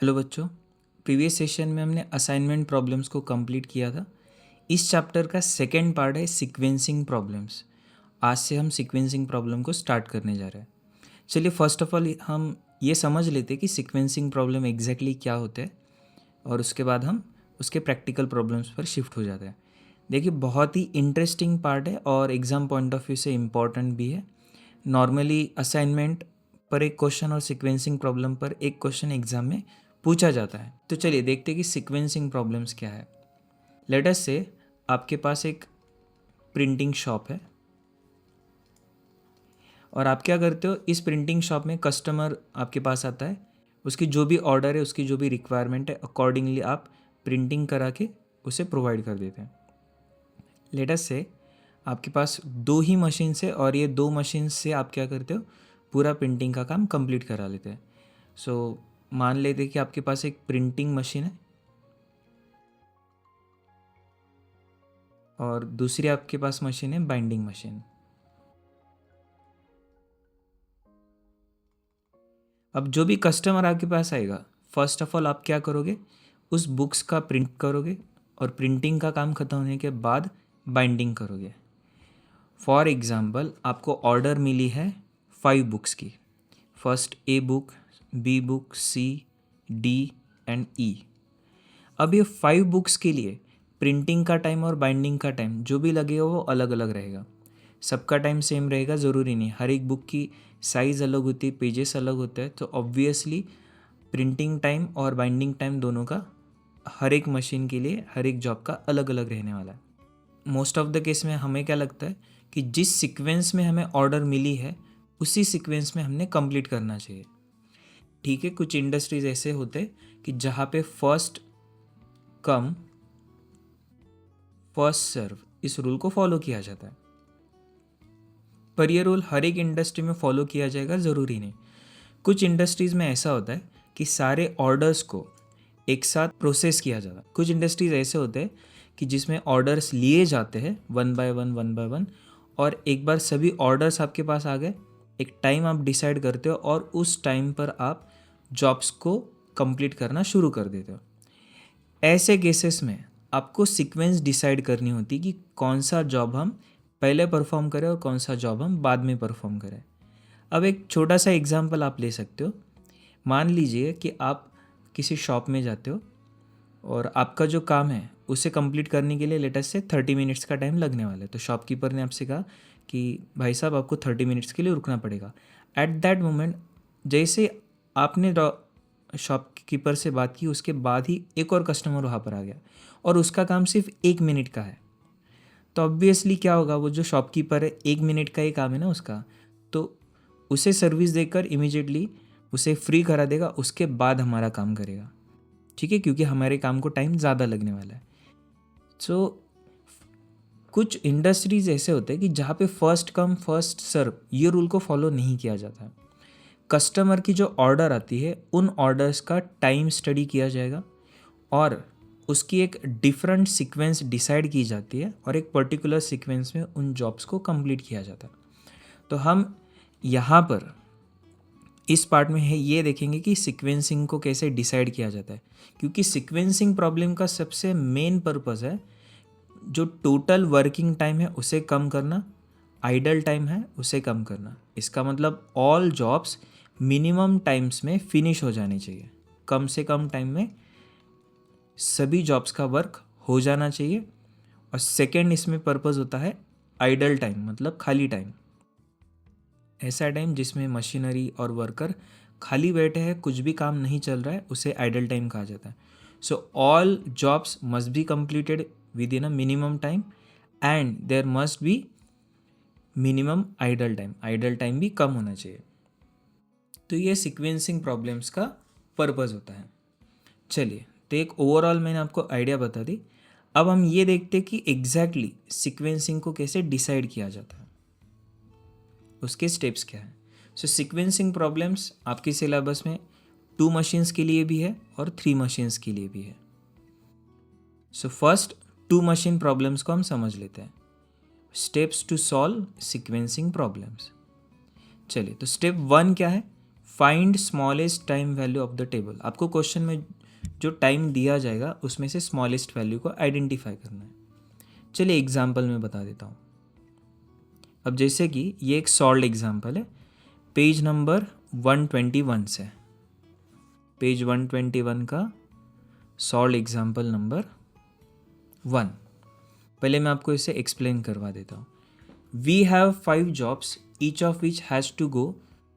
Hello बच्चों, previous session में हमने असाइनमेंट प्रॉब्लम्स को कंप्लीट किया था। इस चैप्टर का सेकेंड पार्ट है सीक्वेंसिंग प्रॉब्लम्स। आज से हम सीक्वेंसिंग प्रॉब्लम को स्टार्ट करने जा रहे हैं। चलिए फर्स्ट ऑफ ऑल हम ये समझ लेते हैं कि सीक्वेंसिंग प्रॉब्लम एग्जैक्टली क्या होता है और उसके बाद हम उसके प्रैक्टिकल प्रॉब्लम्स पर शिफ्ट हो जाते हैं। देखिए बहुत ही इंटरेस्टिंग पार्ट है और एग्ज़ाम पॉइंट ऑफ व्यू से इम्पॉर्टेंट भी है। नॉर्मली असाइनमेंट पर एक क्वेश्चन और सीक्वेंसिंग प्रॉब्लम पर एक क्वेश्चन एग्जाम में पूछा जाता है। तो चलिए देखते हैं कि सीक्वेंसिंग प्रॉब्लम्स क्या है। लेट अस से आपके पास एक प्रिंटिंग शॉप है और आप क्या करते हो, इस प्रिंटिंग शॉप में कस्टमर आपके पास आता है, उसकी जो भी ऑर्डर है, उसकी जो भी रिक्वायरमेंट है, अकॉर्डिंगली आप प्रिंटिंग करा के उसे प्रोवाइड कर देते हैं। लेट अस से आपके पास दो ही मशीन से और ये दो मशीन से आप क्या करते हो, पूरा प्रिंटिंग का काम कंप्लीट करा लेते हैं। सो मान लेते हैं कि आपके पास एक प्रिंटिंग मशीन है और दूसरी आपके पास मशीन है बाइंडिंग मशीन। अब जो भी कस्टमर आपके पास आएगा, फर्स्ट ऑफ ऑल आप क्या करोगे, उस बुक्स का प्रिंट करोगे और प्रिंटिंग का काम खत्म होने के बाद बाइंडिंग करोगे। फॉर एग्ज़ाम्पल आपको ऑर्डर मिली है 5 बुक्स की, first A book, B book, C, D and E. अब ये 5 बुक्स के लिए प्रिंटिंग का टाइम और बाइंडिंग का टाइम जो भी लगेगा वो अलग अलग रहेगा। सबका टाइम सेम रहेगा ज़रूरी नहीं, हर एक बुक की साइज़ अलग होती है, पेजेस अलग होते हैं, तो ऑब्वियसली प्रिंटिंग टाइम और बाइंडिंग टाइम दोनों का हर एक मशीन के लिए, हर एक जॉब का अलग अलग रहने वाला है। मोस्ट ऑफ द केस में हमें क्या लगता है कि जिस सीक्वेंस में हमें ऑर्डर मिली है उसी सीक्वेंस में हमने कंप्लीट करना चाहिए। ठीक है, कुछ इंडस्ट्रीज ऐसे होते हैं कि जहाँ पे फर्स्ट कम फर्स्ट सर्व इस रूल को फॉलो किया जाता है, पर ये रूल हर एक इंडस्ट्री में फॉलो किया जाएगा ज़रूरी नहीं। कुछ इंडस्ट्रीज़ में ऐसा होता है कि सारे ऑर्डर्स को एक साथ प्रोसेस किया जाता है। कुछ इंडस्ट्रीज़ ऐसे होते हैं कि जिसमें ऑर्डर्स लिए जाते हैं वन बाय वन, और एक बार सभी ऑर्डर्स आपके पास आ गए, एक टाइम आप डिसाइड करते हो और उस टाइम पर आप जॉब्स को कंप्लीट करना शुरू कर देते हो। ऐसे केसेस में आपको सीक्वेंस डिसाइड करनी होती कि कौन सा जॉब हम पहले परफॉर्म करें और कौन सा जॉब हम बाद में परफॉर्म करें। अब एक छोटा सा एग्जांपल आप ले सकते हो। मान लीजिए कि आप किसी शॉप में जाते हो और आपका जो काम है उसे कंप्लीट करने के लिए लेटेस्ट से 30 मिनट्स का टाइम लगने वाला है। तो शॉपकीपर ने आपसे कहा कि भाई साहब आपको 30 मिनट्स के लिए रुकना पड़ेगा। एट दैट मोमेंट जैसे आपने शॉपकीपर से बात की, उसके बाद ही एक और कस्टमर वहाँ पर आ गया और उसका काम सिर्फ 1 मिनट का है। तो ऑब्वियसली क्या होगा, वो जो शॉपकीपर है 1 मिनट का ही काम है ना उसका, तो उसे सर्विस देकर इमीडिएटली उसे फ्री करा देगा, उसके बाद हमारा काम करेगा। ठीक है, क्योंकि हमारे काम को टाइम ज़्यादा लगने वाला है। सो कुछ इंडस्ट्रीज ऐसे होते हैं कि जहाँ पे फर्स्ट कम फर्स्ट सर्व ये रूल को फॉलो नहीं किया जाता। कस्टमर की जो ऑर्डर आती है उन ऑर्डर्स का टाइम स्टडी किया जाएगा और उसकी एक डिफरेंट सीक्वेंस डिसाइड की जाती है और एक पर्टिकुलर सीक्वेंस में उन जॉब्स को कंप्लीट किया जाता है। तो हम यहाँ पर इस पार्ट में है ये देखेंगे कि सीक्वेंसिंग को कैसे डिसाइड किया जाता है, क्योंकि सीक्वेंसिंग प्रॉब्लम का सबसे मेन पर्पस है जो टोटल वर्किंग टाइम है उसे कम करना, आइडल टाइम है उसे कम करना। इसका मतलब ऑल जॉब्स मिनिमम टाइम्स में फिनिश हो जानी चाहिए, कम से कम टाइम में सभी जॉब्स का वर्क हो जाना चाहिए। और सेकेंड इसमें पर्पस होता है आइडल टाइम, मतलब खाली टाइम, ऐसा टाइम जिसमें मशीनरी और वर्कर खाली बैठे हैं, कुछ भी काम नहीं चल रहा है, उसे आइडल टाइम कहा जाता है। So all jobs must be completed with in a minimum time and there must be minimum idle time भी कम होना चाहिए। तो ये सीक्वेंसिंग प्रॉब्लम्स का पर्पस होता है। चलिए, तो एक ओवरऑल मैंने आपको आइडिया बता दी। अब हम ये देखते हैं कि एग्जैक्टली सीक्वेंसिंग को कैसे डिसाइड किया जाता है, उसके स्टेप्स क्या है। सो सीक्वेंसिंग प्रॉब्लम्स आपके सिलेबस में 2 मशीन्स के लिए भी है और 3 मशीन्स के लिए भी है। सो फर्स्ट 2 मशीन प्रॉब्लम्स को हम समझ लेते हैं। Steps to solve sequencing problems. चलिए, तो स्टेप 1 क्या है, find smallest time value of the table. आपको क्वेश्चन में जो टाइम दिया जाएगा उसमें से स्मॉलेस्ट वैल्यू को आइडेंटिफाई करना है। चलिए एग्जाम्पल में बता देता हूँ। अब जैसे कि ये एक सॉल्व्ड एग्जाम्पल है, पेज नंबर 121 से, पेज 121 का सॉल्व्ड एग्जाम्पल नंबर 1। पहले मैं आपको इसे एक्सप्लेन करवा देता हूँ। We have 5 jobs each of which has to go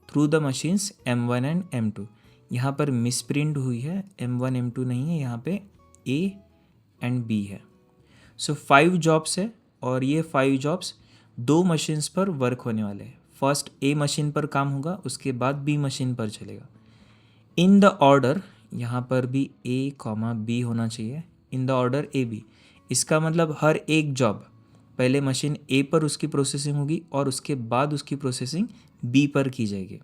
through the machines M1 and M2। यहाँ पर मिसप्रिंट हुई है, M1 M2 नहीं है, यहाँ पे A एंड B है। सो 5 जॉब्स है और ये 5 जॉब्स 2 मशीन्स पर वर्क होने वाले हैं। फर्स्ट A मशीन पर काम होगा, उसके बाद B मशीन पर चलेगा। इन द ऑर्डर, यहाँ पर भी A, B होना चाहिए, इन द ऑर्डर AB। इसका मतलब हर एक जॉब पहले मशीन A पर उसकी प्रोसेसिंग होगी और उसके बाद उसकी प्रोसेसिंग B पर की जाएगी।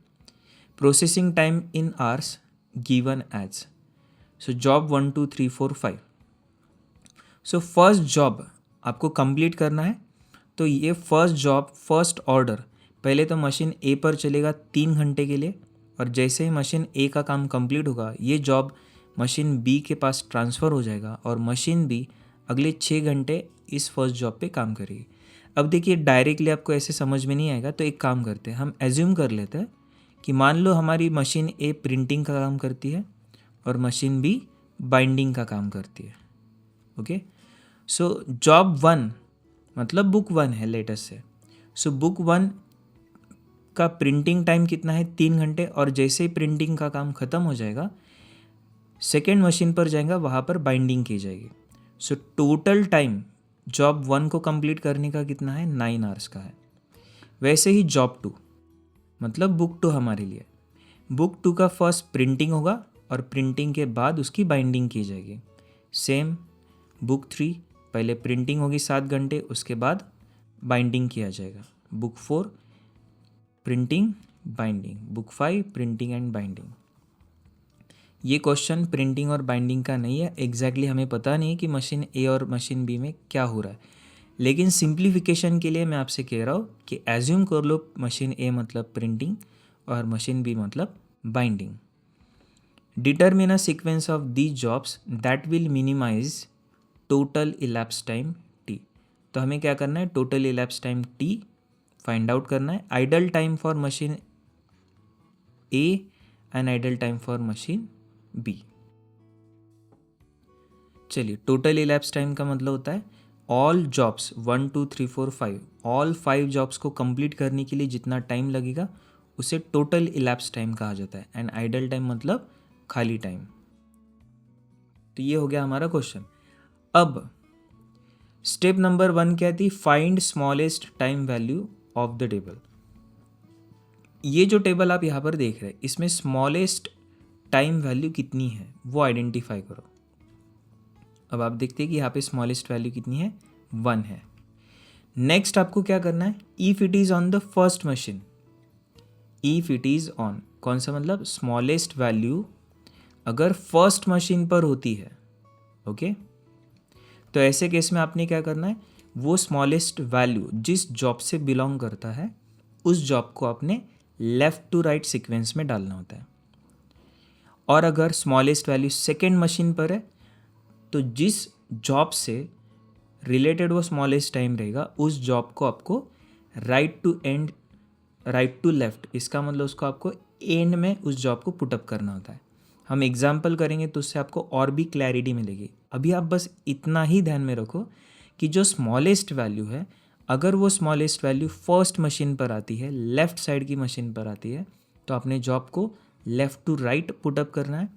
Processing time in hours given as, so job 1 2 3 4 5। So first job आपको कंप्लीट करना है, तो ये फर्स्ट जॉब फर्स्ट ऑर्डर पहले तो मशीन A पर चलेगा 3 घंटे के लिए, और जैसे ही मशीन A का काम कंप्लीट होगा ये जॉब मशीन B के पास ट्रांसफ़र हो जाएगा और मशीन B अगले 6 घंटे इस फर्स्ट जॉब पे काम करेगी। अब देखिए डायरेक्टली आपको ऐसे समझ में नहीं आएगा, तो एक काम करते हैं, हम एज्यूम कर लेते हैं कि मान लो हमारी मशीन A प्रिंटिंग का काम करती है और मशीन B बाइंडिंग का काम करती है। ओके, सो जॉब 1 मतलब बुक 1 है लेटेस्ट से। सो बुक 1 का प्रिंटिंग टाइम कितना है, 3 घंटे, और जैसे ही प्रिंटिंग का काम ख़त्म हो जाएगा सेकेंड मशीन पर जाएगा, वहाँ पर बाइंडिंग की जाएगी। सो टोटल टाइम जॉब 1 को कंप्लीट करने का कितना है, 9 आवर्स का है। वैसे ही जॉब 2 मतलब बुक 2 हमारे लिए, बुक 2 का फर्स्ट प्रिंटिंग होगा और प्रिंटिंग के बाद उसकी बाइंडिंग की जाएगी। सेम बुक 3 पहले प्रिंटिंग होगी 7 घंटे, उसके बाद बाइंडिंग किया जाएगा। Book 4 printing binding, book 5 printing and binding. ये क्वेश्चन प्रिंटिंग और बाइंडिंग का नहीं है, एग्जैक्टली हमें पता नहीं है कि मशीन A और मशीन B में क्या हो रहा है, लेकिन सिंप्लीफिकेशन के लिए मैं आपसे कह रहा हूँ कि एज्यूम कर लो मशीन A मतलब प्रिंटिंग और मशीन B मतलब binding. Determine a sequence of the jobs that will minimise total elapsed time T। तो हमें क्या करना है, total elapsed time T find out करना है। Idle time for machine A and idle time for machine B। चलिए total elapsed time का मतलब होता है ऑल जॉब्स 1 2 3 4 5, ऑल 5 जॉब्स को कंप्लीट करने के लिए जितना टाइम लगेगा उसे टोटल इलैप्स टाइम कहा जाता है। एंड आइडल टाइम मतलब खाली टाइम। तो ये हो गया हमारा क्वेश्चन। अब स्टेप नंबर 1 क्या थी, find smallest time value of the table. ये जो टेबल आप यहाँ पर देख रहे हैं इसमें स्मॉलेस्ट टाइम वैल्यू कितनी है वो आइडेंटिफाई करो। अब आप देखते हैं कि यहाँ पे स्मॉलेस्ट वैल्यू कितनी है, 1 है। नेक्स्ट आपको क्या करना है, if it is on the first machine, if it is on कौन सा मतलब स्मॉलेस्ट वैल्यू अगर फर्स्ट मशीन पर होती है, ओके तो ऐसे केस में आपने क्या करना है, वो स्मॉलेस्ट वैल्यू जिस जॉब से बिलोंग करता है उस जॉब को आपने लेफ्ट टू राइट सीक्वेंस में डालना होता है। और अगर स्मॉलेस्ट वैल्यू सेकेंड मशीन पर है तो जिस जॉब से रिलेटेड वो स्मॉलेस्ट टाइम रहेगा उस जॉब को आपको right to end, right to left, इसका मतलब उसको आपको एंड में उस जॉब को पुटअप करना होता है। हम एग्जाम्पल करेंगे तो उससे आपको और भी क्लैरिटी मिलेगी। अभी आप बस इतना ही ध्यान में रखो कि जो स्मॉलेस्ट वैल्यू है अगर वो स्मॉलेस्ट वैल्यू फर्स्ट मशीन पर आती है, लेफ्ट साइड की मशीन पर आती है, तो अपने जॉब को लेफ़्ट टू राइट पुटअप करना है।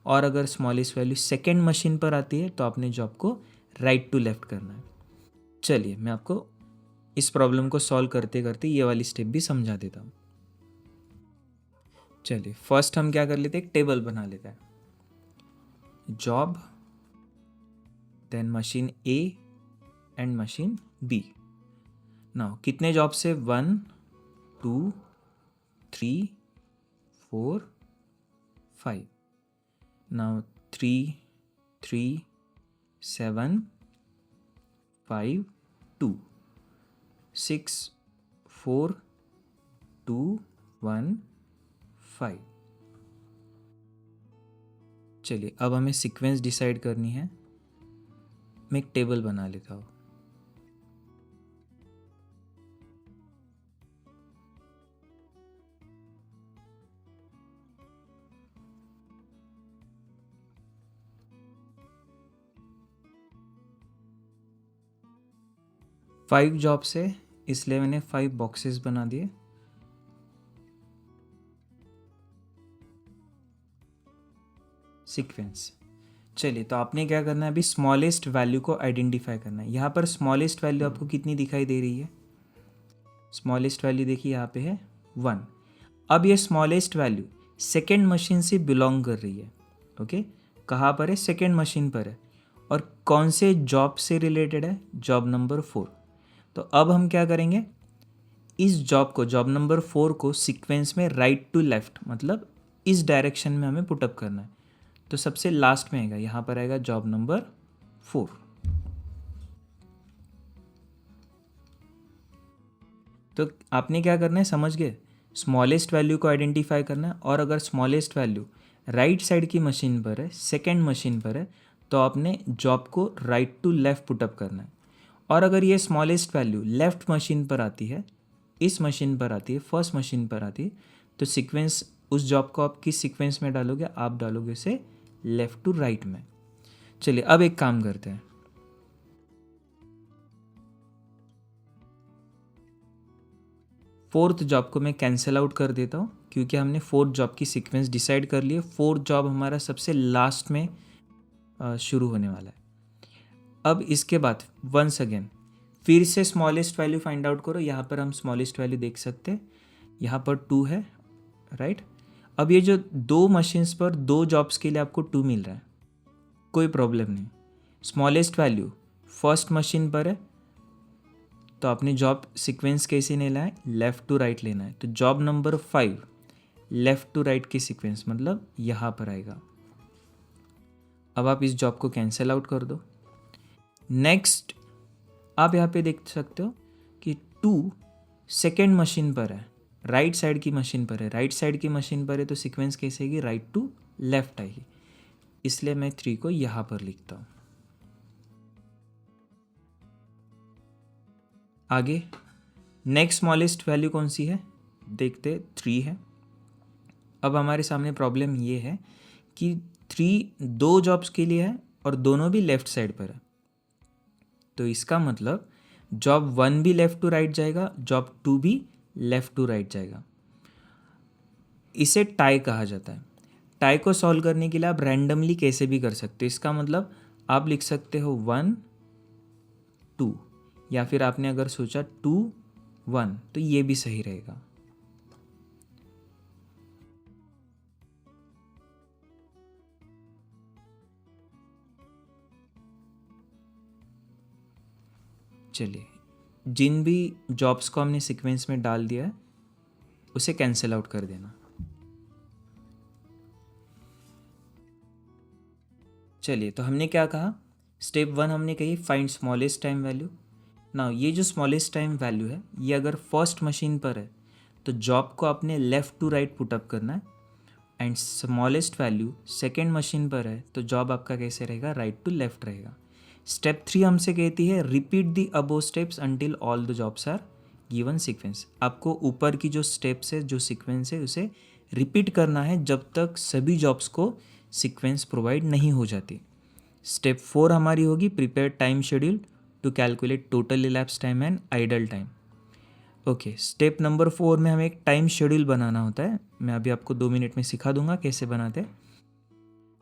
और अगर स्मॉलेस्ट वैल्यू सेकेंड मशीन पर आती है तो अपने जॉब को राइट टू लेफ्ट करना है। चलिए मैं आपको इस प्रॉब्लम को सॉल्व करते करते ये वाली स्टेप भी समझा देता हूँ। चलिए फर्स्ट हम क्या कर लेते हैं, एक टेबल बना लेते हैं। Job, then machine A and machine B। Now कितने जॉब से, 1 2 3 4 5। नाउ 3 3 7 5 2 6 4 2 1 5। चलिए अब हमें सीक्वेंस डिसाइड करनी है। मैं एक टेबल बना लेता हूँ। फाइव जॉब्स है, इसलिए मैंने 5 बॉक्सेस बना दिए। सीक्वेंस। चलिए तो आपने क्या करना है, अभी स्मॉलेस्ट वैल्यू को आइडेंटिफाई करना है। यहाँ पर स्मॉलेस्ट वैल्यू आपको कितनी दिखाई दे रही है? स्मॉलेस्ट वैल्यू देखिए यहाँ पे है 1। अब ये स्मॉलेस्ट वैल्यू सेकेंड मशीन से बिलोंग कर रही है। ओके, कहाँ पर है? सेकेंड मशीन पर है। और कौन से जॉब से रिलेटेड है? Job number 4। तो अब हम क्या करेंगे, इस जॉब को, जॉब नंबर 4 को सीक्वेंस में राइट टू लेफ्ट, मतलब इस डायरेक्शन में हमें पुटअप करना है। तो सबसे लास्ट में आएगा, यहाँ पर आएगा जॉब नंबर 4। तो आपने क्या करना है, समझ गए? स्मॉलेस्ट वैल्यू को आइडेंटिफाई करना है, और अगर स्मॉलेस्ट वैल्यू राइट साइड की मशीन पर है, सेकेंड मशीन पर है, तो आपने जॉब को राइट टू लेफ्ट पुटअप करना है। और अगर ये स्मॉलेस्ट वैल्यू लेफ्ट मशीन पर आती है, इस मशीन पर आती है, फर्स्ट मशीन पर आती है, तो सीक्वेंस, उस जॉब को आप किस सीक्वेंस में डालोगे? आप डालोगे उसे लेफ्ट टू राइट में। चलिए अब एक काम करते हैं, फोर्थ जॉब को मैं कैंसिल आउट कर देता हूँ, क्योंकि हमने फोर्थ जॉब की सीक्वेंस डिसाइड कर लिए। फोर्थ जॉब हमारा सबसे लास्ट में शुरू होने वाला है। अब इसके बाद वंस अगेन फिर से स्मॉलेस्ट वैल्यू फाइंड आउट करो। यहाँ पर हम स्मॉलेस्ट वैल्यू देख सकते हैं, यहाँ पर 2 है, राइट। अब ये जो 2 मशीन्स पर 2 जॉब्स के लिए आपको 2 मिल रहा है, कोई प्रॉब्लम नहीं। स्मॉलेस्ट वैल्यू फर्स्ट मशीन पर है, तो आपने जॉब सीक्वेंस कैसे लेना है? लेफ़्ट टू राइट लेना है। तो job number 5 left to right की सीक्वेंस, मतलब यहाँ पर आएगा। अब आप इस जॉब को कैंसिल आउट कर दो। नेक्स्ट आप यहाँ पे देख सकते हो कि 2 सेकेंड मशीन पर है, राइट साइड की मशीन पर है। राइट साइड की मशीन पर है तो सीक्वेंस कैसे आएगी? राइट टू लेफ्ट आएगी, इसलिए मैं 3 को यहाँ पर लिखता हूँ। आगे नेक्स्ट स्मॉलेस्ट वैल्यू कौन सी है? देखते, 3 है। अब हमारे सामने प्रॉब्लम ये है कि 3 2 जॉब्स के लिए है और दोनों भी लेफ्ट साइड पर है। तो इसका मतलब जॉब 1 भी लेफ़्ट टू राइट जाएगा, जॉब 2 भी लेफ़्ट टू राइट जाएगा। इसे टाई कहा जाता है। टाई को सॉल्व करने के लिए आप रैंडमली कैसे भी कर सकते हो। इसका मतलब आप लिख सकते हो 1 2, या फिर आपने अगर सोचा 2 1, तो ये भी सही रहेगा। चलिए, जिन भी जॉब्स को हमने सीक्वेंस में डाल दिया है उसे कैंसिल आउट कर देना। चलिए, तो हमने क्या कहा? स्टेप 1 हमने कही find smallest time value. Now ये जो स्मॉलेस्ट टाइम वैल्यू है, ये अगर फर्स्ट मशीन पर है तो जॉब को आपने लेफ़्ट टू राइट पुटअप करना है, and smallest value second machine पर है तो जॉब आपका कैसे रहेगा? राइट टू लेफ्ट रहेगा। स्टेप 3 हमसे कहती है repeat the above steps until all the jobs are given sequence. आपको ऊपर की जो स्टेप्स है, जो सीक्वेंस है, उसे रिपीट करना है जब तक सभी जॉब्स को सीक्वेंस प्रोवाइड नहीं हो जाती। स्टेप 4 हमारी होगी prepare time schedule to calculate total elapsed time and idle time. Okay, step number 4 में हमें एक टाइम शेड्यूल बनाना होता है। मैं अभी आपको 2 मिनट में सिखा दूंगा कैसे बनाते हैं।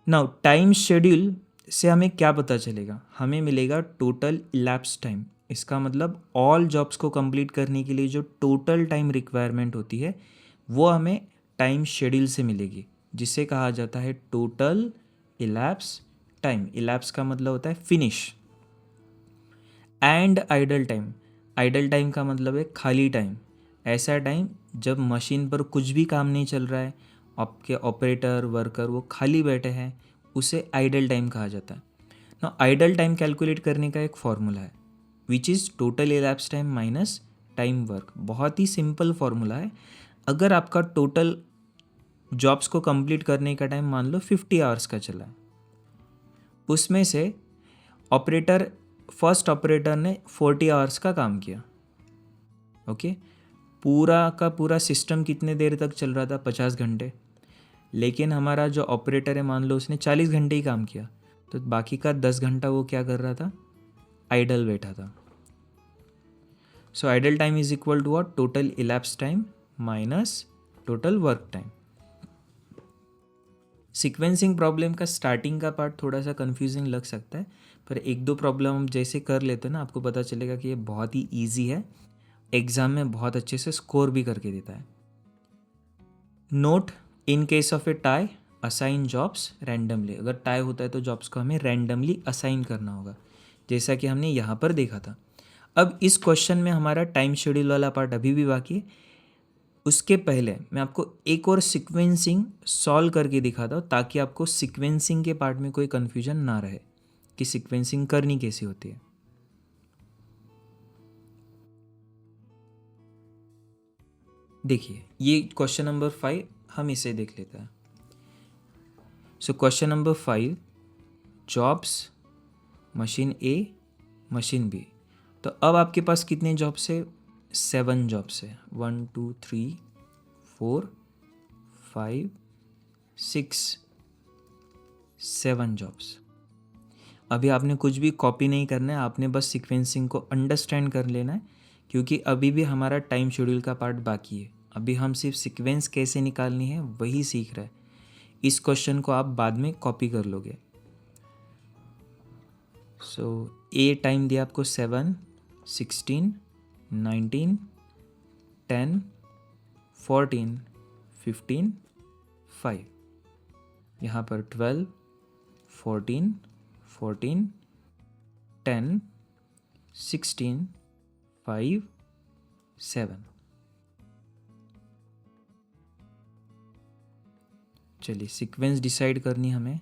नाउ टाइम शेड्यूल से हमें क्या पता चलेगा? हमें मिलेगा टोटल इलैप्स टाइम। इसका मतलब ऑल जॉब्स को कंप्लीट करने के लिए जो टोटल टाइम रिक्वायरमेंट होती है वो हमें टाइम शेड्यूल से मिलेगी, जिसे कहा जाता है टोटल इलैप्स टाइम। इलैप्स का मतलब होता है finish. And idle time, idle time का मतलब है खाली टाइम। ऐसा टाइम जब मशीन पर कुछ भी काम नहीं चल रहा है, आपके ऑपरेटर वर्कर वो खाली बैठे हैं, उसे आइडल टाइम कहा जाता है ना। आइडल टाइम कैलकुलेट करने का एक फॉर्मूला है which is total elapsed time minus time work. बहुत ही सिंपल फॉर्मूला है। अगर आपका टोटल जॉब्स को कंप्लीट करने का टाइम मान लो 50 आवर्स का चला है। उसमें से फर्स्ट ऑपरेटर ने 40 आवर्स का काम किया। ओके, पूरा का पूरा सिस्टम कितने देर तक चल रहा था? 50 घंटे। लेकिन हमारा जो ऑपरेटर है मान लो उसने 40 घंटे ही काम किया, तो बाकी का 10 घंटा वो क्या कर रहा था? आइडल बैठा था। So idle time is equal to what? Total elapsed time minus total work time. Sequencing problem का स्टार्टिंग का पार्ट थोड़ा सा कंफ्यूजिंग लग सकता है, पर एक दो प्रॉब्लम हम जैसे कर लेते हैं ना, आपको पता चलेगा कि ये बहुत ही ईजी है, एग्जाम में बहुत अच्छे से स्कोर भी करके देता है। Note, in case of A tie assign jobs randomly. अगर टाई होता है तो जॉब्स को हमें रैंडमली असाइन करना होगा, जैसा कि हमने यहाँ पर देखा था। अब इस क्वेश्चन में हमारा टाइम शेड्यूल वाला पार्ट अभी भी बाकी है। उसके पहले मैं आपको एक और सीक्वेंसिंग सॉल्व करके दिखाता हूँ, ताकि आपको सीक्वेंसिंग के पार्ट में कोई कन्फ्यूजन ना रहे कि सीक्वेंसिंग करनी कैसी होती है। देखिए, ये क्वेश्चन नंबर 5, हम इसे देख लेते हैं। So question number 5, jobs machine A machine B. तो अब आपके पास कितने जॉब्स है? 7 जॉब्स है। 1 2 3 4 5 6 7 जॉब्स। अभी आपने कुछ भी कॉपी नहीं करना है, आपने बस सीक्वेंसिंग को अंडरस्टैंड कर लेना है, क्योंकि अभी भी हमारा टाइम शेड्यूल का पार्ट बाकी है। अभी हम सिर्फ सीक्वेंस कैसे निकालनी है वही सीख रहे हैं। इस क्वेश्चन को आप बाद में कॉपी कर लोगे। सो ए टाइम दिया आपको 7 16 19 10 14 15 5। यहाँ पर 12 14 14 10 16 5 7। चलिए सीक्वेंस डिसाइड करनी हमें।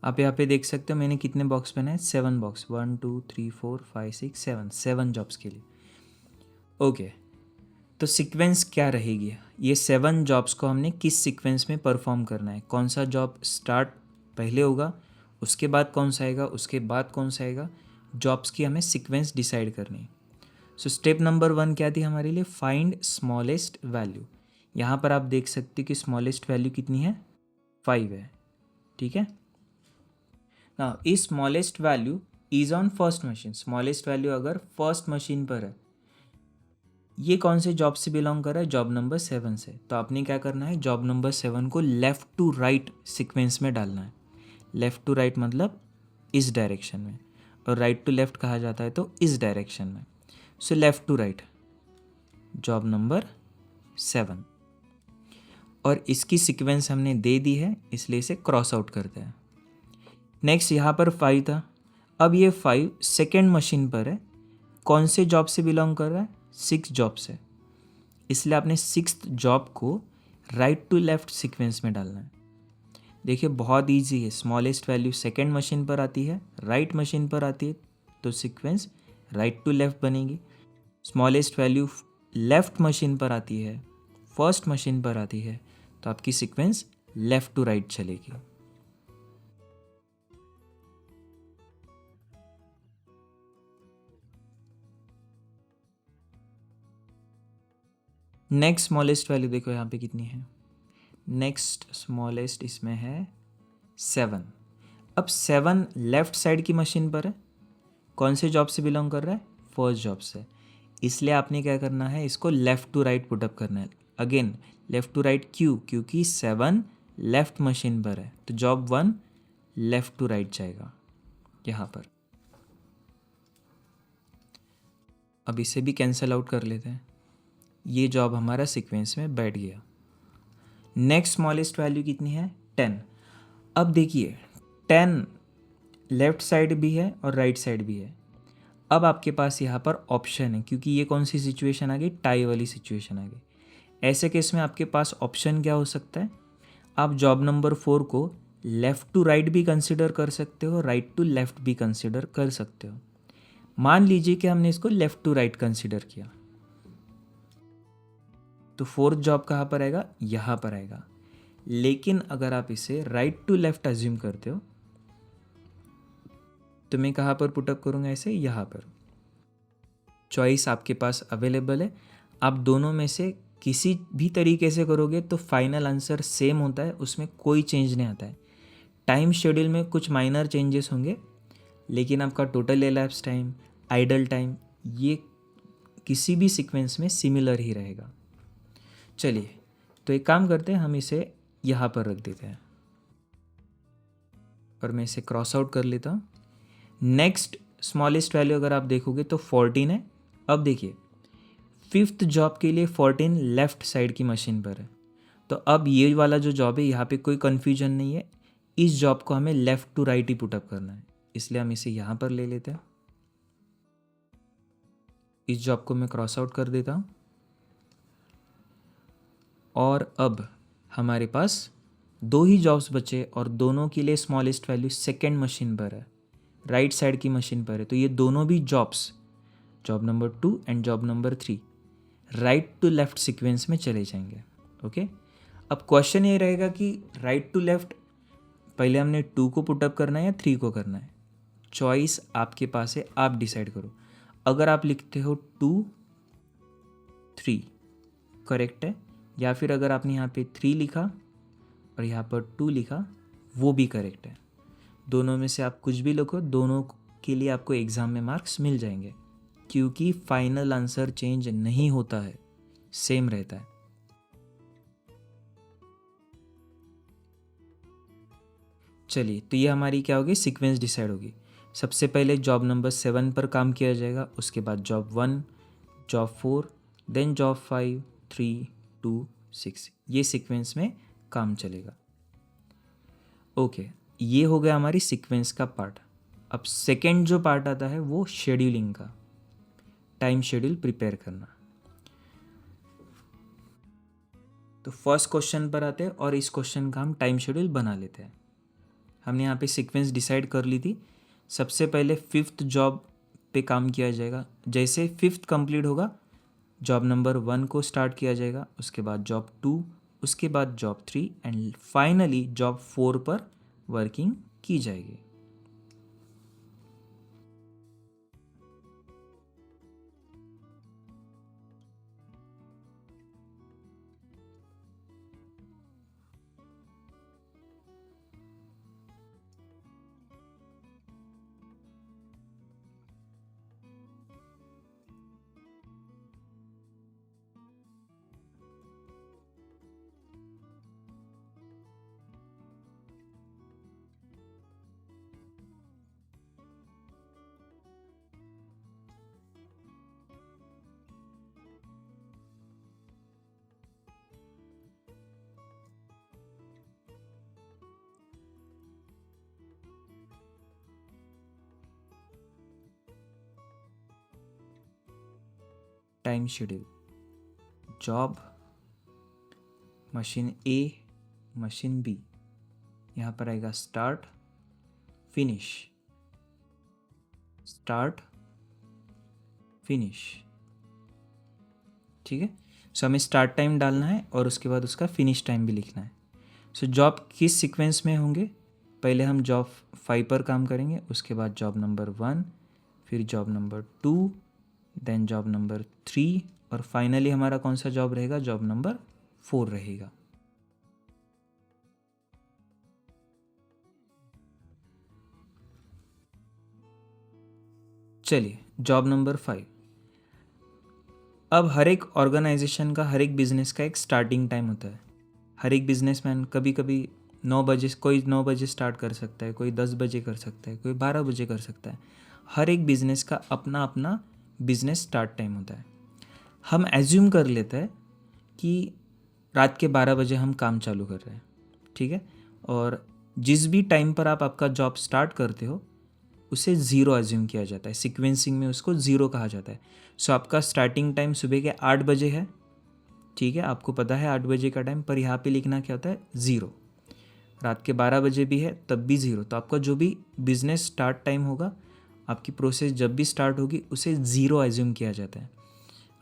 आप यहाँ पे देख सकते हो मैंने कितने बॉक्स बनाए? 7 बॉक्स। 1 2 3 4 5 6 7 जॉब्स के लिए। ओके, तो सीक्वेंस क्या रहेगी? ये 7 जॉब्स को हमने किस सीक्वेंस में परफॉर्म करना है? कौन सा जॉब स्टार्ट पहले होगा, उसके बाद कौन सा आएगा, उसके बाद कौन सा आएगा? जॉब्स की हमें सीक्वेंस डिसाइड करनी है। सो स्टेप नंबर 1 क्या थी हमारे लिए? Find smallest value. यहाँ पर आप देख सकते हो कि स्मॉलेस्ट वैल्यू कितनी है? 5 है। ठीक है ना, इस smallest value is on first machine. Smallest value अगर फर्स्ट मशीन पर है, ये कौन से जॉब से बिलोंग कर रहा है? जॉब नंबर 7 से। तो आपने क्या करना है? जॉब नंबर 7 को लेफ़्ट टू राइट सीक्वेंस में डालना है। लेफ़्ट टू राइट मतलब इस डायरेक्शन में, और राइट टू लेफ़्ट कहा जाता है तो इस डायरेक्शन में। So left to right job number 7, और इसकी सीक्वेंस हमने दे दी है, इसलिए इसे क्रॉस आउट करते हैं। नेक्स्ट यहाँ पर 5 था। अब ये 5 सेकेंड मशीन पर है, कौन से जॉब से बिलोंग कर रहा है? 6 जॉब से। इसलिए आपने 6th जॉब को राइट टू लेफ्ट सीक्वेंस में डालना है। देखिए बहुत इजी है। स्मॉलेस्ट वैल्यू सेकेंड मशीन पर आती है, राइट मशीन पर आती है, तो सीक्वेंस राइट टू लेफ्ट बनेगी। स्मॉलेस्ट वैल्यू लेफ्ट मशीन पर आती है, फर्स्ट मशीन पर आती है, तो आपकी सीक्वेंस लेफ्ट टू राइट चलेगी। नेक्स्ट स्मॉलेस्ट वैल्यू देखो यहाँ पे कितनी है? नेक्स्ट स्मॉलेस्ट इसमें है 7। अब 7 लेफ्ट साइड की मशीन पर है, कौन से जॉब से बिलोंग कर रहा है? फर्स्ट जॉब से। इसलिए आपने क्या करना है? इसको लेफ़्ट टू राइट पुटअप करना है। अगेन लेफ़्ट टू राइट क्यों? क्योंकि 7 लेफ्ट मशीन पर है, तो जॉब 1 लेफ़्ट टू राइट जाएगा यहाँ पर। अब इसे भी कैंसिल आउट कर लेते हैं। ये जॉब हमारा सीक्वेंस में बैठ गया। नेक्स्ट स्मॉलेस्ट वैल्यू कितनी है? 10। अब देखिए 10 लेफ़्ट साइड भी है और राइट साइड भी है। अब आपके पास यहाँ पर ऑप्शन है, क्योंकि ये कौन सी सिचुएशन आ गई, टाई वाली सिचुएशन आ गई। ऐसे केस में आपके पास ऑप्शन क्या हो सकता है, आप जॉब नंबर 4 को लेफ़्ट टू राइट भी कंसिडर कर सकते हो, राइट टू लेफ़्ट भी कंसिडर कर सकते हो। मान लीजिए कि हमने इसको लेफ़्ट टू राइट कंसिडर किया, तो फोर्थ जॉब कहाँ पर आएगा, यहाँ पर आएगा। लेकिन अगर आप इसे राइट टू लेफ़्ट अज्यूम करते हो तो मैं कहाँ पर पुटअप करूँगा, इसे यहाँ पर। चॉइस आपके पास अवेलेबल है, आप दोनों में से किसी भी तरीके से करोगे तो फाइनल आंसर सेम होता है, उसमें कोई चेंज नहीं आता है। टाइम शेड्यूल में कुछ माइनर चेंजेस होंगे, लेकिन आपका total elapse time, idle time, ये किसी भी सीक्वेंस में सिमिलर ही रहेगा। चलिए, तो एक काम करते हैं, हम इसे यहाँ पर रख देते हैं और मैं इसे क्रॉस आउट कर लेता हूँ। नेक्स्ट स्मॉलेस्ट वैल्यू अगर आप देखोगे तो 14 है। अब देखिए, फिफ्थ जॉब के लिए 14 लेफ्ट साइड की मशीन पर है, तो अब ये वाला जो जॉब है यहाँ पे कोई कन्फ्यूजन नहीं है, इस जॉब को हमें लेफ़्ट टू राइट ही पुटअप करना है, इसलिए हम इसे यहाँ पर ले लेते हैं। इस जॉब को मैं क्रॉस आउट कर देता हूँ और अब हमारे पास दो ही जॉब्स बचे और दोनों के लिए स्मॉलेस्ट वैल्यू सेकेंड मशीन पर है, राइट साइड की मशीन पर है। तो ये दोनों भी jobs, job number 2 and job number 3, right to left sequence में चले जाएंगे। ओके, अब क्वेश्चन ये रहेगा कि राइट टू लेफ़्ट पहले हमने 2 को पुटअप करना है या 3 को करना है। चॉइस आपके पास है, आप डिसाइड करो। अगर आप लिखते हो 2 3 करेक्ट है, या फिर अगर आपने यहाँ पे 3 लिखा और यहाँ पर 2 लिखा, वो भी करेक्ट है। दोनों में से आप कुछ भी लिखो, दोनों के लिए आपको एग्ज़ाम में मार्क्स मिल जाएंगे, क्योंकि फाइनल आंसर चेंज नहीं होता है, सेम रहता है। चलिए, तो ये हमारी क्या होगी, सीक्वेंस डिसाइड होगी। सबसे पहले जॉब नंबर 7 पर काम किया जाएगा, उसके बाद जॉब 1, जॉब 4, देन जॉब 5, 3, 2, 6, ये सीक्वेंस में काम चलेगा। ओके, ये हो गया हमारी सीक्वेंस का पार्ट। अब सेकेंड जो पार्ट आता है वो शेड्यूलिंग का, टाइम शेड्यूल प्रिपेयर करना। तो फर्स्ट क्वेश्चन पर आते हैं और इस क्वेश्चन का हम टाइम शेड्यूल बना लेते हैं। हमने यहाँ पे सीक्वेंस डिसाइड कर ली थी। सबसे पहले फिफ्थ जॉब पे काम किया जाएगा। जैसे फिफ्थ कंप्लीट होगा, जॉब नंबर 1 को स्टार्ट किया जाएगा, उसके बाद जॉब 2, उसके बाद जॉब 3 एंड फाइनली जॉब 4 पर वर्किंग की जाएगी। Time schedule, job, machine A, machine B, यहाँ पर आएगा स्टार्ट, फिनिश, स्टार्ट, फिनिश। ठीक है, सो हमें स्टार्ट टाइम डालना है और उसके बाद उसका फिनिश टाइम भी लिखना है। सो जॉब किस सीक्वेंस में होंगे, पहले हम जॉब 5 पर काम करेंगे, उसके बाद जॉब नंबर 1, फिर job number 2, then job number 3 और फाइनली हमारा कौन सा जॉब रहेगा, जॉब नंबर 4 रहेगा। चलिए, जॉब नंबर 5। अब हर एक ऑर्गेनाइजेशन का, हर एक बिजनेस का एक स्टार्टिंग टाइम होता है। हर एक बिजनेसमैन कभी कभी 9 बजे, कोई 9 बजे स्टार्ट कर सकता है, कोई 10 बजे कर सकता है, कोई 12 बजे कर सकता है। हर एक बिजनेस का अपना अपना बिजनेस स्टार्ट टाइम होता है। हम एज्यूम कर लेते हैं कि रात के 12 बजे हम काम चालू कर रहे हैं, ठीक है, और जिस भी टाइम पर आप आपका जॉब स्टार्ट करते हो, उसे ज़ीरो एज्यूम किया जाता है, सीक्वेंसिंग में उसको ज़ीरो कहा जाता है। सो आपका स्टार्टिंग टाइम सुबह के 8 बजे है, ठीक है, आपको पता है 8 बजे का टाइम, पर यहाँ पे लिखना क्या होता है, ज़ीरो। रात के 12 बजे भी है तब भी ज़ीरो। तो आपका जो भी बिजनेस स्टार्ट टाइम होगा, आपकी प्रोसेस जब भी स्टार्ट होगी, उसे ज़ीरो एज्यूम किया जाता है।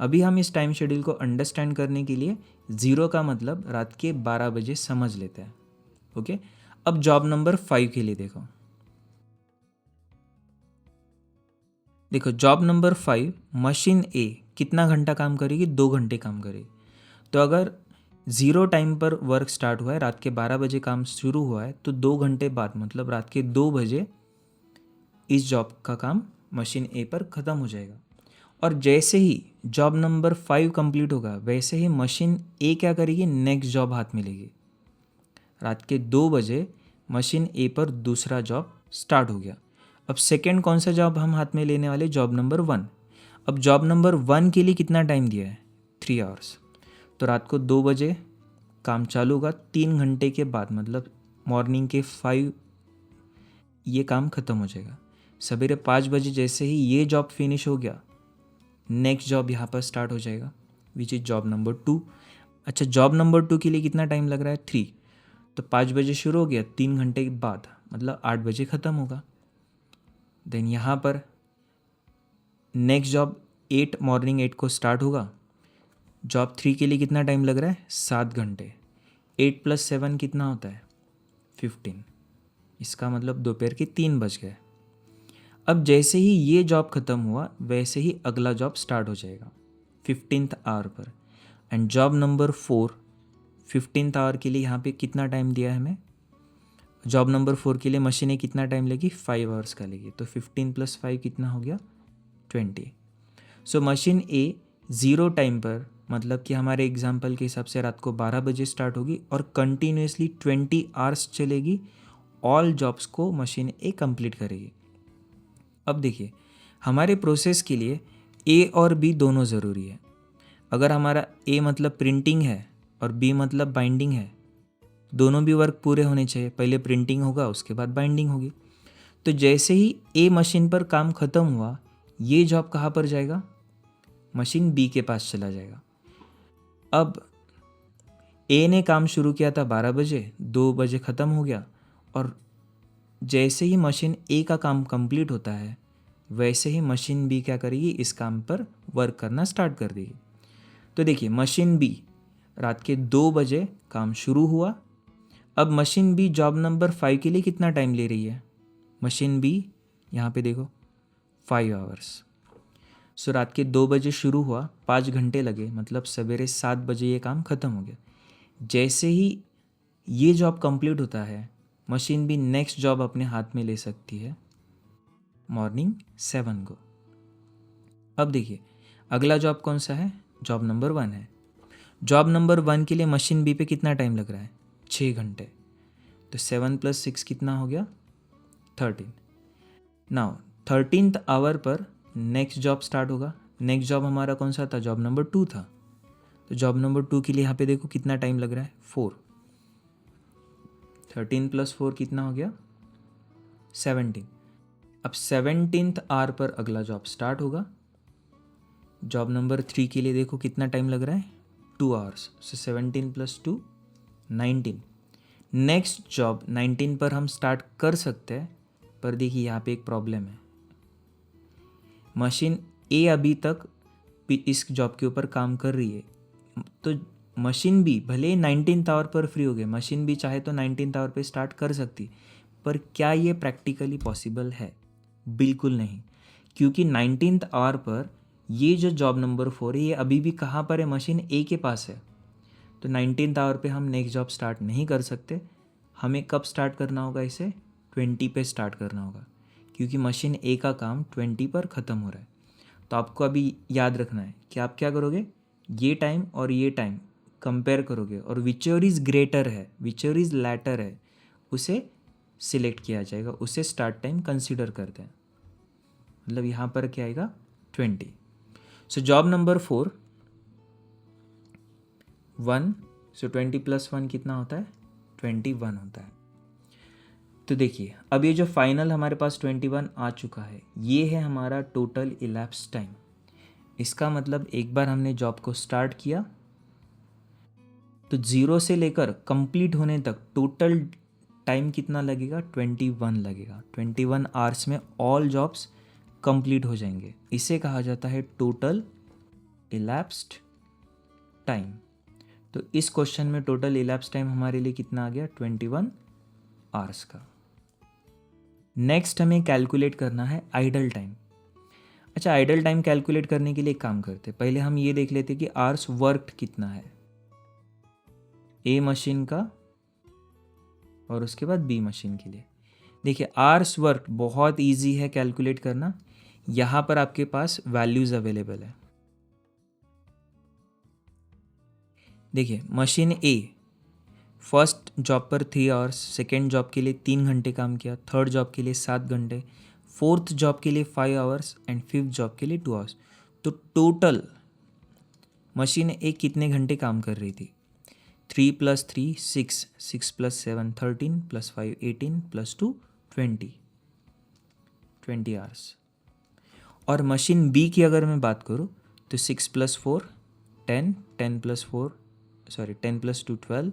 अभी हम इस टाइम शेड्यूल को अंडरस्टैंड करने के लिए ज़ीरो का मतलब रात के 12 बजे समझ लेते हैं। ओके, अब जॉब नंबर 5 के लिए देखो जॉब नंबर 5, मशीन ए कितना घंटा काम करेगी, 2 घंटे काम करेगी। तो अगर ज़ीरो टाइम पर वर्क स्टार्ट हुआ है, रात के 12 बजे काम शुरू हुआ है, तो 2 घंटे बाद मतलब रात के 2 बजे इस जॉब का काम मशीन ए पर ख़त्म हो जाएगा। और जैसे ही जॉब नंबर 5 कंप्लीट होगा, वैसे ही मशीन ए क्या करेगी, नेक्स्ट जॉब हाथ में लेगी। रात के 2 बजे मशीन ए पर दूसरा जॉब स्टार्ट हो गया। अब सेकेंड कौन सा जॉब हम हाथ में लेने वाले, जॉब नंबर 1। अब जॉब नंबर 1 के लिए कितना टाइम दिया है, 3 आवर्स। तो रात को 2 बजे काम चालू होगा, 3 घंटे के बाद मतलब मॉर्निंग के 5 ये काम ख़त्म हो जाएगा। सवेरे 5 बजे जैसे ही ये जॉब फिनिश हो गया, नेक्स्ट जॉब यहाँ पर स्टार्ट हो जाएगा, विच इज़ जॉब नंबर 2। अच्छा, जॉब नंबर 2 के लिए कितना टाइम लग रहा है, 3। तो 5 बजे शुरू हो गया, 3 घंटे के बाद मतलब 8 बजे ख़त्म होगा। देन यहाँ पर नेक्स्ट जॉब 8 मॉर्निंग 8 को स्टार्ट होगा। जॉब 3 के लिए कितना टाइम लग रहा है, 7 घंटे। 8 + 7 कितना होता है, 15। इसका मतलब दोपहर के 3 बज गए। अब जैसे ही ये जॉब ख़त्म हुआ, वैसे ही अगला जॉब स्टार्ट हो जाएगा 15th आवर पर। And job number 4 15th our के लिए यहाँ पे कितना टाइम दिया है हमें, जॉब नंबर 4 के लिए मशीनें कितना टाइम लेगी, 5 आवर्स का लेगी। तो 15 + 5 कितना हो गया, 20। सो मशीन ए ज़ीरो टाइम पर मतलब कि हमारे एग्जाम्पल के हिसाब से रात को 12 बजे स्टार्ट होगी और कंटिन्यूसली 20 आवर्स चलेगी। ऑल जॉब्स को मशीन ए कंप्लीट करेगी। अब देखिए, हमारे प्रोसेस के लिए ए और बी दोनों ज़रूरी है। अगर हमारा ए मतलब प्रिंटिंग है और बी मतलब बाइंडिंग है, दोनों भी वर्क पूरे होने चाहिए। पहले प्रिंटिंग होगा, उसके बाद बाइंडिंग होगी। तो जैसे ही ए मशीन पर काम ख़त्म हुआ, ये जॉब कहाँ पर जाएगा, मशीन बी के पास चला जाएगा। अब ए ने काम शुरू किया था 12 बजे, 2 बजे ख़त्म हो गया। और जैसे ही मशीन ए का काम कंप्लीट होता है, वैसे ही मशीन बी क्या करेगी, इस काम पर वर्क करना स्टार्ट कर देगी। तो देखिए, मशीन बी रात के 2 बजे काम शुरू हुआ। अब मशीन बी जॉब नंबर 5 के लिए कितना टाइम ले रही है, मशीन बी यहाँ पे देखो 5 आवर्स। सो रात के 2 बजे शुरू हुआ, 5 घंटे लगे, मतलब सवेरे 7 बजे ये काम ख़त्म हो गया। जैसे ही ये जॉब कंप्लीट होता है, मशीन भी नेक्स्ट जॉब अपने हाथ में ले सकती है मॉर्निंग 7 को। अब देखिए, अगला जॉब कौन सा है, जॉब नंबर 1 है। जॉब नंबर 1 के लिए मशीन बी पे कितना टाइम लग रहा है, 6 घंटे। तो 7 + 6 कितना हो गया, 13। नाउ 13th आवर पर नेक्स्ट जॉब स्टार्ट होगा। नेक्स्ट जॉब हमारा कौन सा था, जॉब नंबर 2 था। तो जॉब नंबर 2 के लिए यहाँ पे देखो कितना टाइम लग रहा है, 4। 13 + 4 कितना हो गया, 17। अब 17th आवर पर अगला जॉब स्टार्ट होगा। जॉब नंबर 3 के लिए देखो कितना टाइम लग रहा है, 2 आवर्स। सो 17 + 2 19। नेक्स्ट जॉब 19 पर हम स्टार्ट कर सकते हैं, पर देखिए यहाँ पे एक प्रॉब्लम है। मशीन ए अभी तक इस जॉब के ऊपर काम कर रही है, तो मशीन बी भले ही 19th आवर पर फ्री हो गए, मशीन बी चाहे तो 19th आवर पे स्टार्ट कर सकती, पर क्या ये प्रैक्टिकली पॉसिबल है, बिल्कुल नहीं। क्योंकि 19th आवर पर ये जो जॉब नंबर 4 है, ये अभी भी कहाँ पर है, मशीन ए के पास है। तो 19th आवर पे हम नेक्स्ट जॉब स्टार्ट नहीं कर सकते। हमें कब स्टार्ट करना होगा, इसे 20 पे स्टार्ट करना होगा, क्योंकि मशीन ए का काम 20 पर ख़त्म हो रहा है। तो आपको अभी याद रखना है कि आप क्या करोगे, ये टाइम और ये टाइम कंपेयर करोगे और विचेवर इज़ ग्रेटर है, विचेवर इज़ लैटर है, उसे सिलेक्ट किया जाएगा, उसे स्टार्ट टाइम कंसीडर करते हैं। मतलब यहाँ पर क्या आएगा, 20। सो जॉब नंबर 4 1, सो 20 + 1 कितना होता है, 21 होता है। तो देखिए अब ये जो फाइनल हमारे पास 21 आ चुका है, ये है हमारा टोटल इलैप्स टाइम। इसका मतलब एक बार हमने जॉब को स्टार्ट किया तो 0 से लेकर कंप्लीट होने तक टोटल टाइम कितना लगेगा, 21 लगेगा। 21 आवर्स में ऑल जॉब्स कंप्लीट हो जाएंगे। इसे कहा जाता है टोटल इलैप्स्ड टाइम। तो इस क्वेश्चन में टोटल इलैप्स टाइम हमारे लिए कितना आ गया, 21 आवर्स का। नेक्स्ट हमें कैलकुलेट करना है आइडल टाइम। अच्छा, आइडल टाइम कैलकुलेट करने के लिए एक काम करते, पहले हम ये देख लेते कि आवर्स वर्कड कितना है ए मशीन का और उसके बाद बी मशीन के लिए। देखिए आवर्स वर्क बहुत इजी है कैलकुलेट करना। यहाँ पर आपके पास वैल्यूज अवेलेबल है। देखिए मशीन ए फर्स्ट जॉब पर 3 आवर्स, सेकेंड जॉब के लिए 3 घंटे काम किया, थर्ड जॉब के लिए 7 घंटे, फोर्थ जॉब के लिए 5 आवर्स एंड फिफ्थ जॉब के लिए 2 आवर्स। तो टोटल मशीन ए कितने घंटे काम कर रही थी, 3 + 3 6, 6 + 7 13 + 5 18 + 2 20 आवर्स। और मशीन बी की अगर मैं बात करूँ तो 6 + 4 10, 10 + 4 सॉरी 10 + 2 12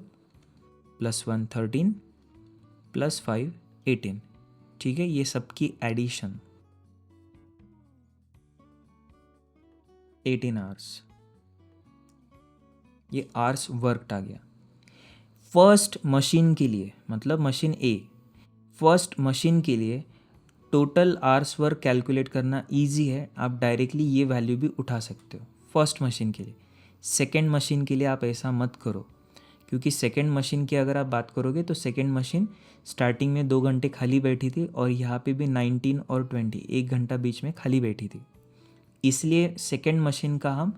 + 1 13 + 5 18। ठीक है, ये सबकी एडिशन 18 आवर्स। ये आवर्स वर्कड आ गया फर्स्ट मशीन के लिए, मतलब मशीन ए। फर्स्ट मशीन के लिए टोटल आवर्स वर्क कैलकुलेट करना इजी है, आप डायरेक्टली ये वैल्यू भी उठा सकते हो फर्स्ट मशीन के लिए। सेकेंड मशीन के लिए आप ऐसा मत करो, क्योंकि सेकेंड मशीन की अगर आप बात करोगे तो सेकेंड मशीन स्टार्टिंग में 2 घंटे खाली बैठी थी और यहाँ पे भी 19 और 20 1 घंटा बीच में खाली बैठी थी। इसलिए सेकेंड मशीन का हम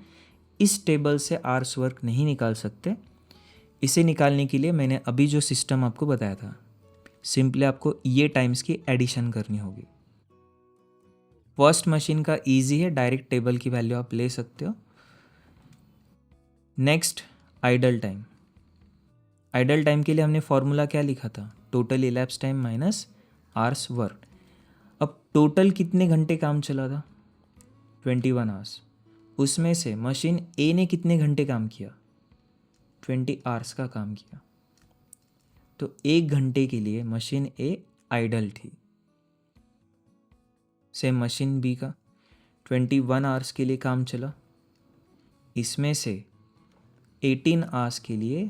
इस टेबल से आवर्स वर्क नहीं निकाल सकते। इसे निकालने के लिए मैंने अभी जो सिस्टम आपको बताया था, सिंपली आपको ये टाइम्स की एडिशन करनी होगी। फर्स्ट मशीन का इजी है, डायरेक्ट टेबल की वैल्यू आप ले सकते हो। Next idle time. Idle time के लिए हमने फॉर्मूला क्या लिखा था, total elapsed time minus hours work. अब टोटल कितने घंटे काम चला था, 21 आवर्स। उसमें से मशीन ए ने कितने घंटे काम किया, 20 आवर्स का काम किया। तो 1 घंटे के लिए मशीन ए आइडल थी। सेम मशीन बी का 21 आवर्स के लिए काम चला, इसमें से 18 आवर्स के लिए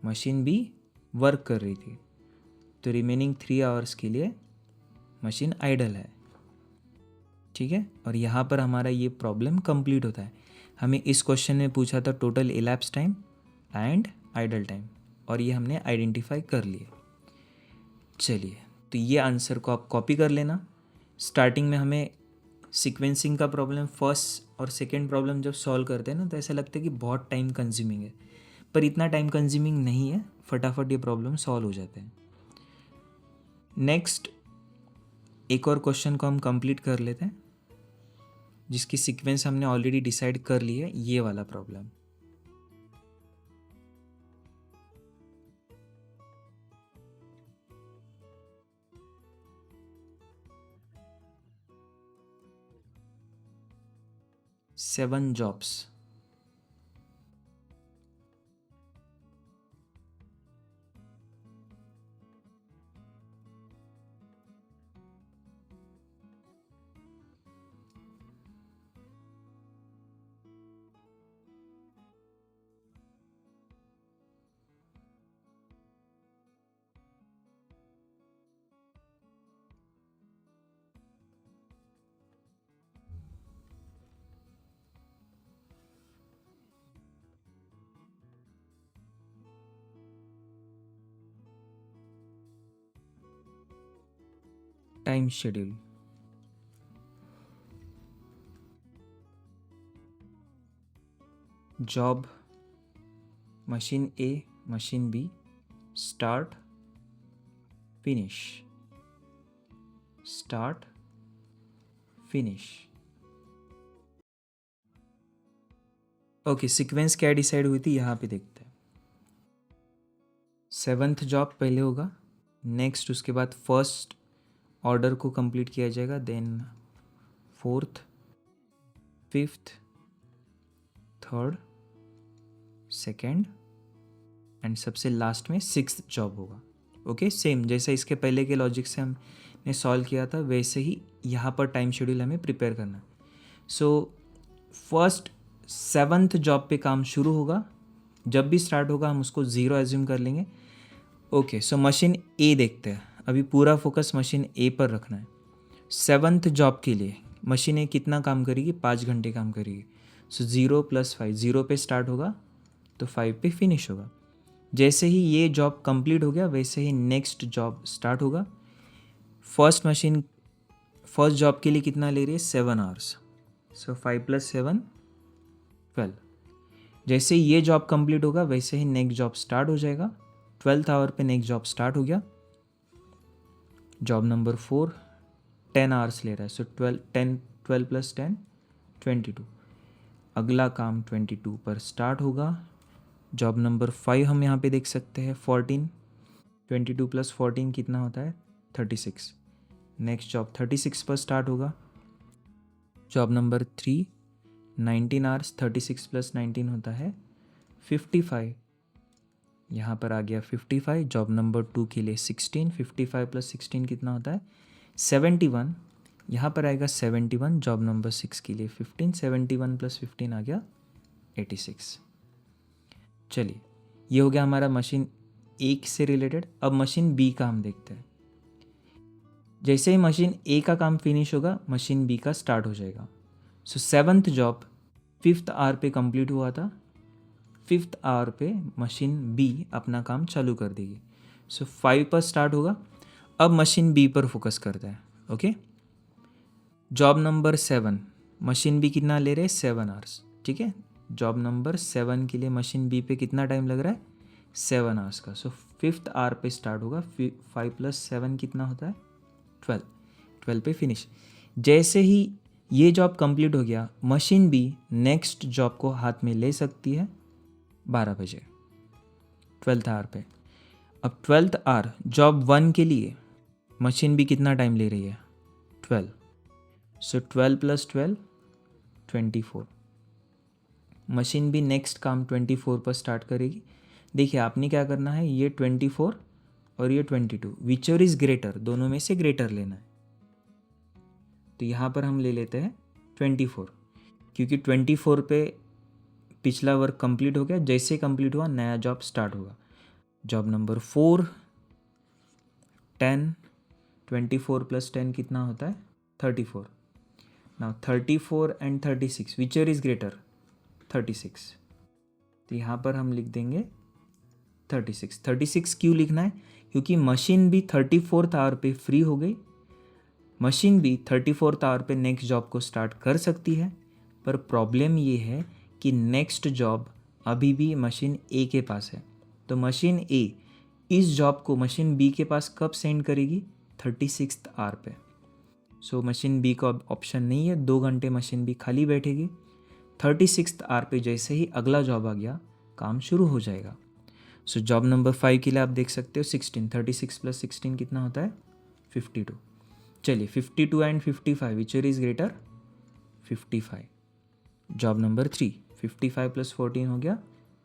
मशीन बी वर्क कर रही थी, तो रिमेनिंग 3 आवर्स के लिए मशीन आइडल है। ठीक है, और यहाँ पर हमारा ये प्रॉब्लम कंप्लीट होता है। हमें इस क्वेश्चन में पूछा था total elapsed time and idle time, और ये हमने आइडेंटिफाई कर लिए। चलिए, तो ये आंसर को आप कॉपी कर लेना। स्टार्टिंग में हमें सीक्वेंसिंग का प्रॉब्लम फर्स्ट और सेकेंड प्रॉब्लम जब सॉल्व करते हैं ना, तो ऐसा लगता है कि बहुत टाइम कंज्यूमिंग है, पर इतना टाइम कंज्यूमिंग नहीं है, फटाफट ये प्रॉब्लम सॉल्व हो जाते हैं। नेक्स्ट एक और क्वेश्चन को हम कंप्लीट कर लेते हैं, जिसकी सीक्वेंस हमने ऑलरेडी डिसाइड कर ली है, ये वाला problem. Seven jobs. Time schedule. Job machine A machine B, start finish, start finish. Okay, sequence क्या डिसाइड हुई थी यहाँ पे देखते हैं। सेवन्थ जॉब पहले होगा, नेक्स्ट उसके बाद फर्स्ट ऑर्डर को कंप्लीट किया जाएगा, then fourth, fifth, third, second and सबसे लास्ट में सिक्स्थ जॉब होगा। ओके, सेम जैसे इसके पहले के लॉजिक से हमने सॉल्व किया था वैसे ही यहाँ पर टाइम शेड्यूल हमें प्रिपेयर करना है। सो फर्स्ट 7th जॉब पे काम शुरू होगा, जब भी स्टार्ट होगा हम उसको 0 एज्यूम कर लेंगे। ओके, सो मशीन ए देखते हैं, अभी पूरा फोकस मशीन ए पर रखना है। 7th जॉब के लिए मशीन ए कितना काम करेगी, 5 घंटे काम करेगी। सो 0 + 5, 0 पे स्टार्ट होगा तो 5 पे फिनिश होगा। जैसे ही ये जॉब कंप्लीट हो गया वैसे ही नेक्स्ट जॉब स्टार्ट होगा। फर्स्ट जॉब के लिए कितना ले रही है, 7 आवर्स। सो 5 + 7 12। जैसे ही ये जॉब कंप्लीट होगा वैसे ही नेक्स्ट जॉब स्टार्ट हो जाएगा। 12th आवर पे नेक्स्ट जॉब स्टार्ट हो गया। जॉब नंबर 4 10 आवर्स ले रहा है। सो 12 + 10 22। अगला काम 22 पर स्टार्ट होगा। जॉब नंबर 5 हम यहाँ पे देख सकते हैं 14। 22 + 14 कितना होता है, 36। नेक्स्ट जॉब 36 पर स्टार्ट होगा। जॉब नंबर 3 19 आवर्स, 36 + 19 होता है 55। यहाँ पर आ गया 55। जॉब नंबर 2 के लिए 16, 55 + 16 कितना होता है, 71। यहाँ पर आएगा 71। जॉब नंबर 6 के लिए 15, 71 + 15 आ गया 86। चलिए, ये हो गया हमारा मशीन ए से रिलेटेड। अब मशीन बी का हम देखते हैं। जैसे ही मशीन ए का काम फिनिश होगा मशीन बी का स्टार्ट हो जाएगा। सो 7th जॉब 5th आवर पे कंप्लीट हुआ था। 5th आवर पे मशीन बी अपना काम चालू कर देगी। सो 5 पर स्टार्ट होगा। अब मशीन बी पर फोकस करता है। Okay, job number 7 machine B कितना ले रहे हैं, 7 आवर्स। ठीक है, जॉब नंबर 7 के लिए मशीन बी पे कितना टाइम लग रहा है, 7 आवर्स का। सो 5th आवर पे स्टार्ट होगा। 5 + 7 कितना होता है, 12। 12 पे फिनिश। जैसे ही ये जॉब कंप्लीट हो गया मशीन बी नेक्स्ट जॉब को हाथ में ले सकती है 12 बजे 12th आवर पे। अब 12th आवर जॉब 1 के लिए मशीन बी कितना टाइम ले रही है, 12। सो 12 + 12 24। मशीन भी नेक्स्ट काम 24 पर स्टार्ट करेगी। देखिए आपने क्या करना है, ये 24 और ये 22 विचर इज़ ग्रेटर, दोनों में से ग्रेटर लेना है। तो यहाँ पर हम ले लेते हैं 24, क्योंकि 24 पे पिछला वर्क कंप्लीट हो गया। जैसे कंप्लीट हुआ नया जॉब स्टार्ट होगा। जॉब नंबर 4 10, 24 + 10 कितना होता है, 34। नाउ 34 एंड 36 विचर इज़ ग्रेटर, 36। तो यहाँ पर हम लिख देंगे 36। 36 क्यों लिखना है, क्योंकि मशीन भी 34th आवर पे फ्री हो गई। मशीन भी 34th आवर पे नेक्स्ट जॉब को स्टार्ट कर सकती है, पर प्रॉब्लम ये है कि नेक्स्ट जॉब अभी भी मशीन ए के पास है। तो मशीन ए इस जॉब को मशीन बी के पास कब सेंड करेगी, 36th आवर पे। सो मशीन बी का ऑप्शन नहीं है, 2 घंटे मशीन बी खाली बैठेगी। 36th आवर पे जैसे ही अगला जॉब आ गया काम शुरू हो जाएगा। सो जॉब नंबर 5 के लिए आप देख सकते हो 16, 36 + 16 कितना होता है, 52। चलिए 52 एंड 55 विचर इज़ ग्रेटर, 55। जॉब नंबर 3 55 + 14 हो गया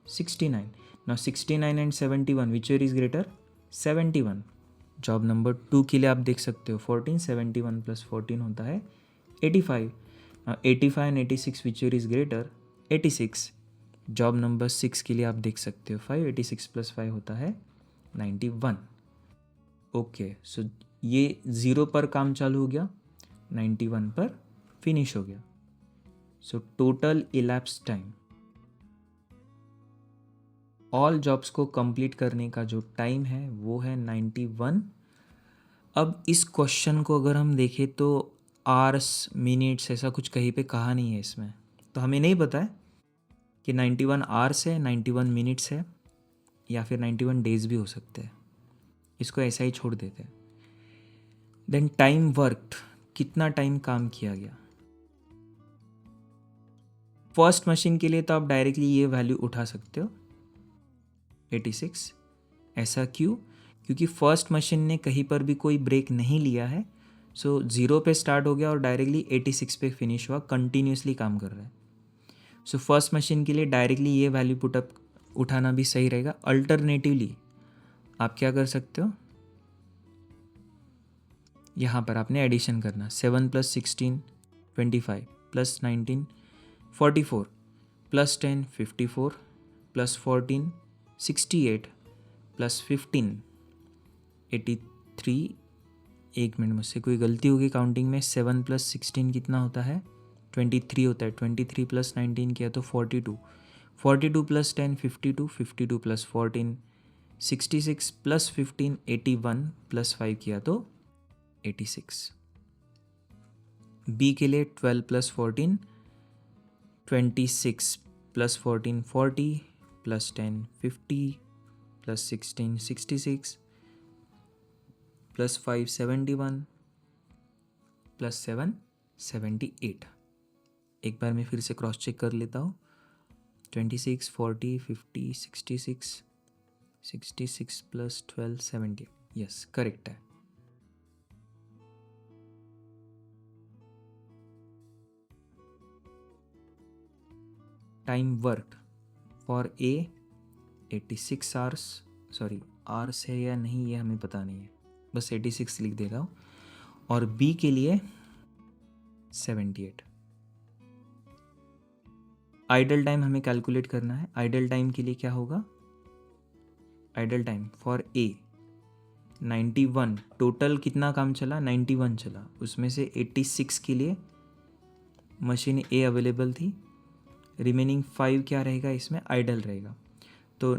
69। नाउ 69 एंड 71 विचर इज़ ग्रेटर, 71। जॉब नंबर 2 के लिए आप देख सकते हो 14, 71 + 14 होता है 85। 85 एंड 86 विचर इज़ ग्रेटर, 86। जॉब नंबर 6 के लिए आप देख सकते हो 5, 86 + 5 होता है 91। ओके, सो ये 0 पर काम चालू हो गया, 91 पर फिनिश हो गया। So total elapsed time all jobs को कंप्लीट करने का जो टाइम है वो है 91। अब इस क्वेश्चन को अगर हम देखें तो आवर्स, मिनट्स ऐसा कुछ कहीं पे कहा नहीं है इसमें, तो हमें नहीं पता है कि 91 आवर्स है, 91 मिनट्स है, या फिर 91 डेज भी हो सकते हैं। इसको ऐसा ही छोड़ देते हैं। देन टाइम वर्कड, कितना टाइम काम किया गया। फर्स्ट मशीन के लिए तो आप डायरेक्टली ये वैल्यू उठा सकते हो 86। ऐसा क्यों, क्योंकि फर्स्ट मशीन ने कहीं पर भी कोई ब्रेक नहीं लिया है, सो 0 पे स्टार्ट हो गया और डायरेक्टली 86 पे फिनिश हुआ, कंटिन्यूसली काम कर रहा है। सो फर्स्ट मशीन के लिए डायरेक्टली ये वैल्यू पुटअप उठाना भी सही रहेगा। अल्टरनेटिवली आप क्या कर सकते हो, यहाँ पर आपने एडिशन करना, 7 + 16 25 + 19 44 + 10 54 + 14 68 + 15 83। एक मिनट, मुझसे कोई गलती होगी काउंटिंग में। 7 + 16 कितना होता है, 23 होता है। 23 + 19 किया तो 42, 42 + 10 52, 52 + 14 66 + 15 81 + 5 किया तो 86। बी के लिए 12 + 14 26 + 14 40 + 10 50 + 16 66 + 5 71 + 7 78। एक बार मैं फिर से क्रॉस चेक कर लेता हूँ। 26 40 50 66 66 + 12 70। यस, करेक्ट है। Time work for a 86 hours, sorry hours है या नहीं ये हमें पता नहीं है, बस 86 लिख दे रहा हूँ। और बी के लिए 78। आइडल टाइम हमें कैलकुलेट करना है। आइडल टाइम के लिए क्या होगा, idle time for a 91, total कितना काम चला, 91 चला, उसमें से 86 के लिए मशीन ए अवेलेबल थी, रिमेनिंग 5 क्या रहेगा इसमें, आइडल रहेगा। तो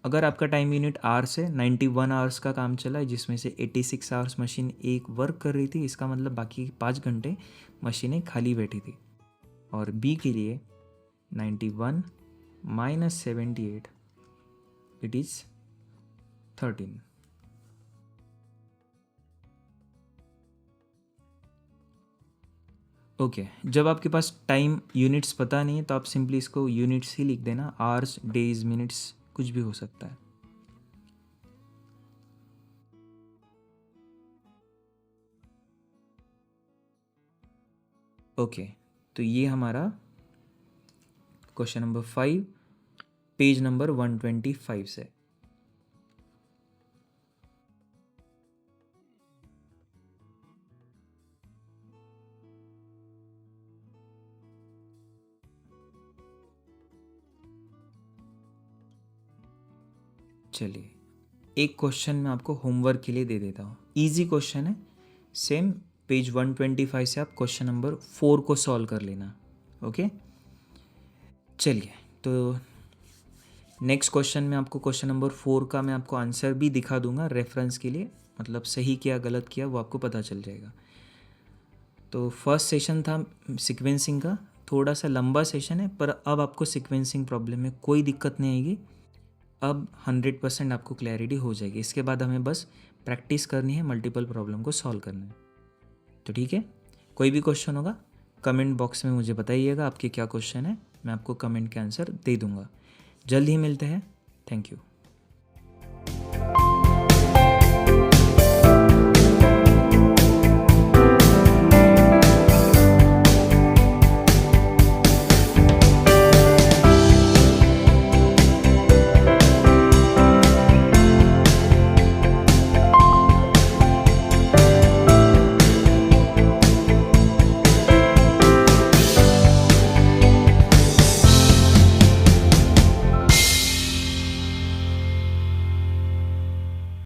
अगर आपका टाइम यूनिट आवर्स है, 91 आवर्स का काम चला है, जिसमें से 86 आवर्स मशीन एक वर्क कर रही थी, इसका मतलब बाकी 5 घंटे मशीनें खाली बैठी थी। और बी के लिए 91 - 78, इट इज़ 13। ओके, जब आपके पास टाइम यूनिट्स पता नहीं है तो आप सिंपली इसको यूनिट्स ही लिख देना, आवर्स डेज मिनट्स कुछ भी हो सकता है। ओके, तो ये हमारा क्वेश्चन नंबर 5 पेज नंबर 125 से। चलिए, एक क्वेश्चन मैं आपको होमवर्क के लिए दे देता हूँ। इजी क्वेश्चन है, सेम पेज 125 से आप क्वेश्चन नंबर 4 को सॉल्व कर लेना। ओके, चलिए, तो नेक्स्ट क्वेश्चन में आपको क्वेश्चन नंबर 4 का मैं आपको आंसर भी दिखा दूंगा रेफरेंस के लिए, मतलब सही किया गलत किया वो आपको पता चल जाएगा। तो फर्स्ट सेशन था सीक्वेंसिंग का, थोड़ा सा लंबा सेशन है, पर अब आपको सीक्वेंसिंग प्रॉब्लम में कोई दिक्कत नहीं आएगी। अब 100% आपको क्लैरिटी हो जाएगी। इसके बाद हमें बस प्रैक्टिस करनी है, मल्टीपल प्रॉब्लम को सॉल्व करना है। तो ठीक है, कोई भी क्वेश्चन होगा कमेंट बॉक्स में मुझे बताइएगा आपके क्या क्वेश्चन है, मैं आपको कमेंट के आंसर दे दूंगा। जल्द ही मिलते हैं, थैंक यू।